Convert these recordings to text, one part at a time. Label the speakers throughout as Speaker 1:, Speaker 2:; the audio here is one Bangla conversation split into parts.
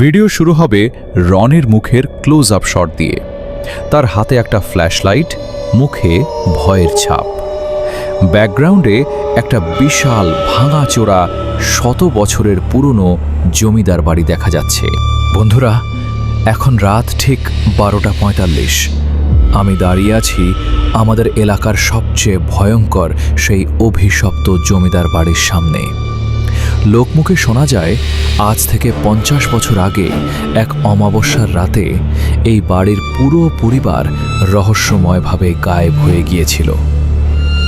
Speaker 1: ভিডিও শুরু হবে রনের মুখের ক্লোজ আপ শট দিয়ে। তার হাতে একটা ফ্ল্যাশলাইট, মুখে ভয়ের ছাপ। ব্যাকগ্রাউন্ডে একটা বিশাল ভাঙাচোরা 100 বছরের পুরনো জমিদার বাড়ি দেখা যাচ্ছে। বন্ধুরা, এখন রাত ঠিক 12:45। আমি দাঁড়িয়ে আছি আমাদের এলাকার সবচেয়ে ভয়ঙ্কর সেই অভিশপ্ত জমিদার বাড়ির সামনে। লোকমুখে শোনা যায় আজ থেকে 50 বছর আগে এক অমাবস্যার রাতে এই বাড়ির পুরো পরিবার রহস্যময়ভাবে গায়েব হয়ে গিয়েছিল।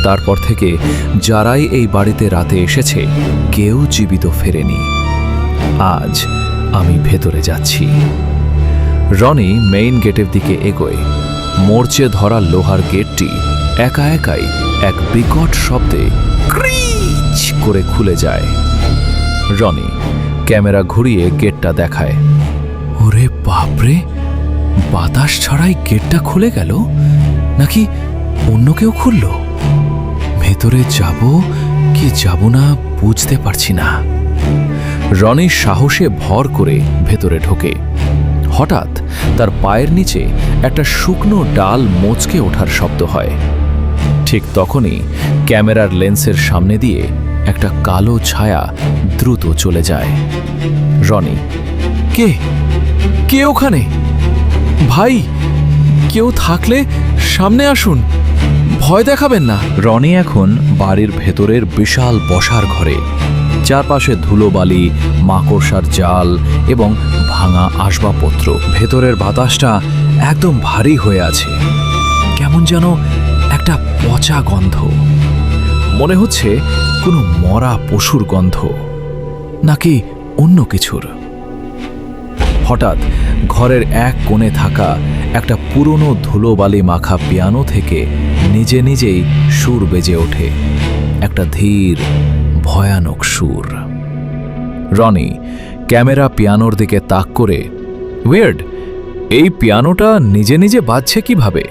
Speaker 1: তারপর থেকে যারাই এই বাড়িতে রাতে এসেছে কেউ জীবিত ফেরেনি। আজ আমি ভেতরে যাচ্ছি। রনি মেইন গেটের দিকে এগোয়। মোর্চে ধরা লোহার গেটটি একা একাই এক বিকট শব্দে ক্রিচ করে খুলে যায়। রনি ক্যামেরা ঘুরিয়ে গেটটা দেখায়। ওরে বাপরে, বাতাস ছাড়াই গেটটা খুলে গেল, নাকি অন্য কেউ খুলল? ভেতরে যাব কি যাব না বুঝতে পারছি না। রনি সাহসে ভর করে ভেতরে ঢোকে। হঠাৎ তার পায়ের নিচে একটা শুকনো ডাল মোচকে ওঠার শব্দ হয়। ঠিক তখনই ক্যামেরার লেন্সের সামনে দিয়ে একটা কালো ছায়া দ্রুত চলে যায়। রনি, কে কে ওখানে? ভাই, কেউ থাকলে সামনে আসুন, ভয় দেখাবেন না। রনি এখন বাড়ির ভেতরের বিশাল বসার ঘরে। চারপাশে ধুলোবালি, মাকড়সার জাল এবং ভাঙা আসবাবপত্র। ভেতরের বাতাসটা একদম ভারী হয়ে আছে, কেমন যেন একটা পচা গন্ধ। মনে হচ্ছে কোনো মরা পশুর গন্ধ, নাকি অন্য কিছুর। হঠাৎ ঘরের এক কোণে থাকা একটা পুরনো ধুলোবালি মাখা পিয়ানো থেকে নিজে নিজেই সুর বেজে ওঠে, একটা ধীর ভয়ানক সুর। রনি ক্যামেরা পিয়ানোর দিকে তাক করে, ওয়েয়ার্ড, এই পিয়ানোটা নিজে নিজে বাজছে কিভাবে?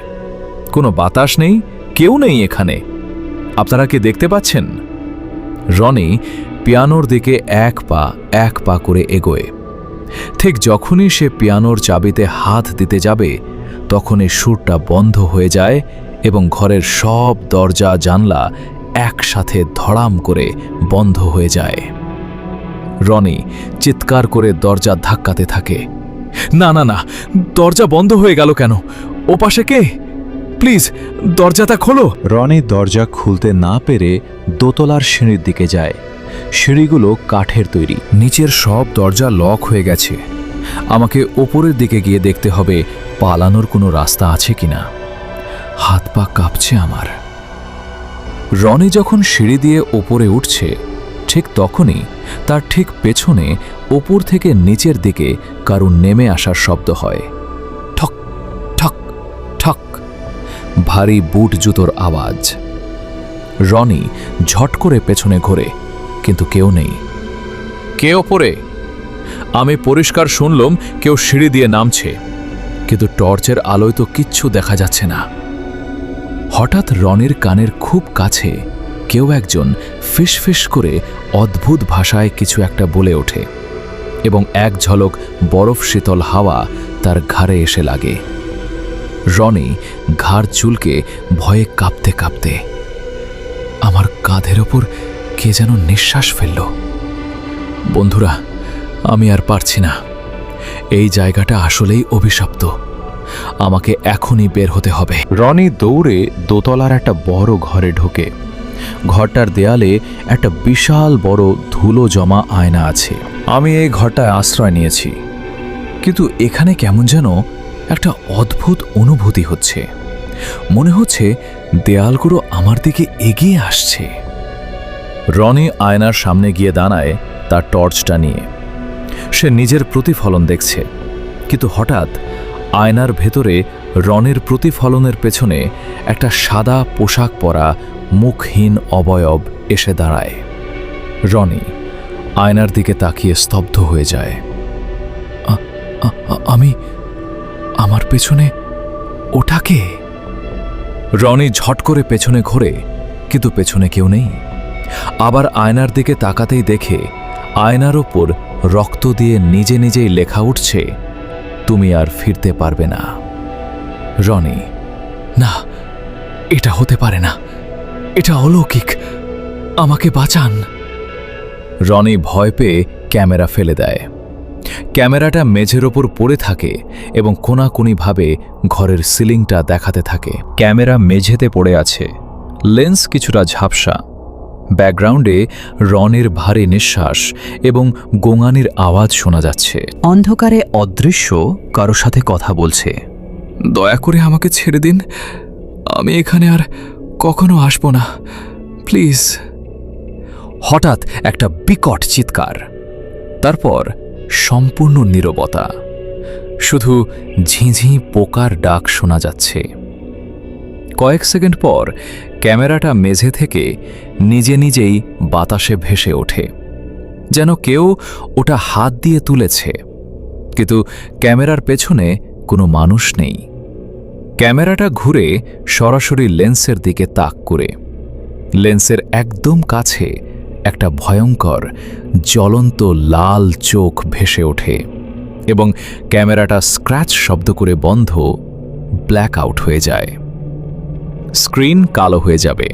Speaker 1: কোনো বাতাস নেই, কেউ নেই এখানে। আপনারা কি দেখতে পাচ্ছেন? রনি পিয়ানোর দিকে এক পা করে এগোয়। ঠিক যখনই সে পিয়ানোর চাবিতে হাত দিতে যাবে তখনই সুরটা বন্ধ হয়ে যায় এবং ঘরের সব দরজা জানলা একসাথে ধড়াম করে বন্ধ হয়ে যায়। রনি চিৎকার করে দরজা ধাক্কাতে থাকে। না না না, দরজা বন্ধ হয়ে গেল কেন? ওপাশে কে? প্লিজ দরজাটা খোলো। রনি দরজা খুলতে না পেরে দোতলার সিঁড়ির দিকে যায়। সিঁড়িগুলো কাঠের তৈরি, নিচের সব দরজা লক হয়ে গেছে। আমাকে ওপরের দিকে গিয়ে দেখতে হবে পালানোর কোনো রাস্তা আছে কিনা। হাত পা কাঁপছে আমার। রনি যখন সিঁড়ি দিয়ে ওপরে উঠছে ঠিক তখনই তার ঠিক পেছনে ওপর থেকে নিচের দিকে কারো নেমে আসার শব্দ হয়। ঠক ঠক ঠক, ভারী বুট জুতোর আওয়াজ। রনি ঝট করে পেছনে ঘোরে, কিন্তু কেউ নেই। কে ওপরে? আমি পরিষ্কার শুনলাম কেউ সিঁড়ি দিয়ে নামছে, কিন্তু টর্চের আলোয় তো কিচ্ছু দেখা যাচ্ছে না। হঠাৎ রনির কানের খুব কাছে কেউ একজন ফিসফিস করে অদ্ভুত ভাষায় কিছু একটা বলে ওঠে এবং এক ঝলক বরফ শীতল হাওয়া তার ঘাড়ে এসে লাগে। রনি ঘাড় চুলকে ভয়ে কাঁপতে কাঁপতে আমার কাঁধের ওপর কে যেন নিঃশ্বাস ফেলল। বন্ধুরা, আমি আর পারছি না। এই জায়গাটা আসলেই অভিশপ্ত। আমাকে এখনই বের হতে হবে। রনি দৌড়ে দোতলার একটা বড় ঘরে ঢোকে। ঘরটার দেয়ালে একটা বিশাল বড় ধুলো জমা আয়না আছে। আমি এই ঘরটায় আশ্রয় নিয়েছি, কিন্তু এখানে কেমন যেন একটা অদ্ভুত অনুভূতি হচ্ছে। মনে হচ্ছে দেয়ালগুলো আমার দিকে এগিয়ে আসছে। রনি আয়নার সামনে গিয়ে দাঁড়ায় তার টর্চটা নিয়ে। সে নিজের প্রতিফলন দেখছে, কিন্তু হঠাৎ আয়নার ভেতরে রনির প্রতিফলনের পেছনে একটা সাদা পোশাক পরা মুখহীন অবয়ব এসে দাঁড়ায়। রনি আয়নার দিকে তাকিয়ে স্তব্ধ হয়ে যায়। আমার পেছনে ওটাকে? রনি ঝট করে পেছনে ঘোরে, কিন্তু পেছনে কেউ নেই। আবার আয়নার দিকে তাকাতেই দেখে আয়নার ওপর রক্ত দিয়ে নিজে নিজেই লেখা উঠছে, তুমি আর ফিরতে পারবে না। রনি, না, এটা হতে পারে না, এটা অলৌকিক, আমাকে বাঁচান। রনি ভয় পেয়ে ক্যামেরা ফেলে দেয়। ক্যামেরাটা মেঝের ওপর পড়ে থাকে এবং কোনাকুনিভাবে ঘরের সিলিংটা দেখাতে থাকে। ক্যামেরা মেঝেতে পড়ে আছে, লেন্স কিছুটা ঝাপসা। ব্যাকগ্রাউন্ডে রনের ভারী নিঃশ্বাস এবং গোঙানির আওয়াজ শোনা যাচ্ছে। অন্ধকারে অদৃশ্য কারো সাথে কথা বলছে। দয়া করে আমাকে ছেড়ে দিন, আমি এখানে আর কখনো আসব না, প্লিজ। হঠাৎ একটা বিকট চিৎকার, তারপর সম্পূর্ণ নীরবতা, শুধু ঝিঁঝি পোকার ডাক শোনা যাচ্ছে। কয়েক সেকেন্ড পর ক্যামেরাটা মেঝে থেকে নিজে নিজেই বাতাসে ভেসে ওঠে, যেন কেউ ওটা হাত দিয়ে তুলেছে। কিন্তু ক্যামেরার পেছনে কোনো মানুষ নেই। ক্যামেরাটা ঘুরে সরাসরি লেন্সের দিকে তাক করে। লেন্সের একদম কাছে একটা ভয়ঙ্কর জ্বলন্ত লাল চোখ ভেসে ওঠে এবং ক্যামেরাটা স্ক্র্যাচ শব্দ করে বন্ধ, ব্ল্যাক আউট হয়ে যায়। স্ক্রিন কালো হয়ে যাবে।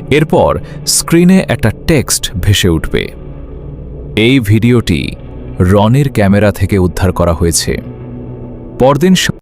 Speaker 1: এরপর স্ক্রিনে একটা টেক্সট ভেসে উঠবে, এই ভিডিওটি রনির ক্যামেরা থেকে উদ্ধার করা হয়েছে। পরদিন